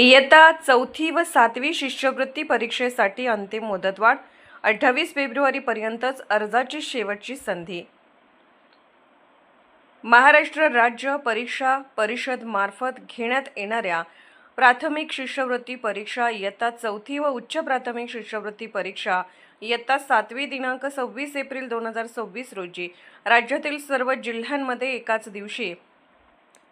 इयत्ता 4थी व 7वी शिष्यवृत्ती परीक्षेसाठी अंतिम मुदतवाढ 28 फेब्रुवारीपर्यंतच अर्जाची शेवटची संधी। महाराष्ट्र राज्य परीक्षा परिषद मार्फत घेण्यात येणाऱ्या प्राथमिक शिष्यवृत्ती परीक्षा इयत्ता 4थी व उच्च प्राथमिक शिष्यवृत्ती परीक्षा इयत्ता 7वी दिनांक 26 एप्रिल 2026 रोजी राज्यातील सर्व जिल्ह्यांमध्ये एकाच दिवशी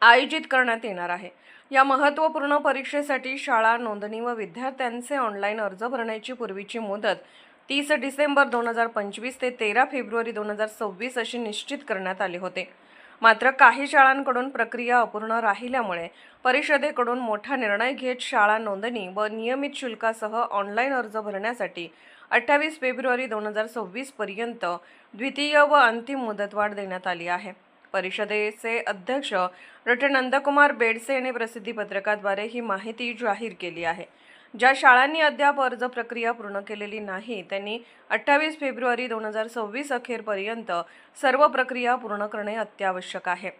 आयोजित करण्यात येणार आहे। या महत्त्वपूर्ण परीक्षेसाठी शाळा नोंदणी व विद्यार्थ्यांचे ऑनलाईन अर्ज भरण्याची पूर्वीची मुदत 30 डिसेंबर 2025 ते 13 फेब्रुवारी 2026 अशी निश्चित करण्यात आले होते। मात्र काही शाळांकडून प्रक्रिया अपूर्ण राहिल्यामुळे परिषदेकडून मोठा निर्णय घेत शाळा नोंदणी व नियमित शुल्कासह ऑनलाईन अर्ज भरण्यासाठी 28 फेब्रुवारी 2026 पर्यंत द्वितीय व अंतिम मुदतवाढ देण्यात आली आहे। परिषदेचे अध्यक्ष डॉ. नंदकुमार बेडसे यांनी प्रसिद्धी पत्रकाद्वारे ही माहिती जाहीर केली आहे। ज्या शाळांनी अद्याप अर्ज प्रक्रिया पूर्ण केलेली नाही त्यांनी 28 फेब्रुवारी 2026 अखेरपर्यंत सर्व प्रक्रिया पूर्ण करणे अत्यावश्यक आहे,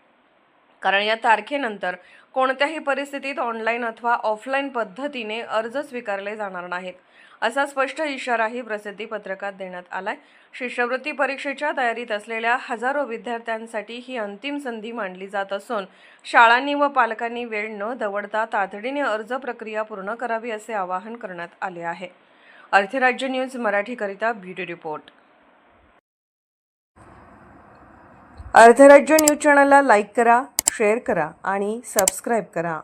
कारण या तारखेनंतर कोणत्याही परिस्थितीत ऑनलाईन अथवा ऑफलाईन पद्धतीने अर्ज स्वीकारले जाणार नाहीत, असा स्पष्ट इशाराही प्रसिद्धी पत्रकात देण्यात आलाय। शिष्यवृत्ती परीक्षेच्या तयारीत असलेल्या हजारो विद्यार्थ्यांसाठी ही अंतिम संधी मानली जात असून शाळांनी व पालकांनी वेळ न दवडता तातडीने अर्ज प्रक्रिया पूर्ण करावी असे आवाहन करण्यात आले आहे। Arthrajya news मराठीकरिता bureau report. Arthrajya news चॅनलला लाईक करा, शेअर करा आणि सबस्क्राईब करा।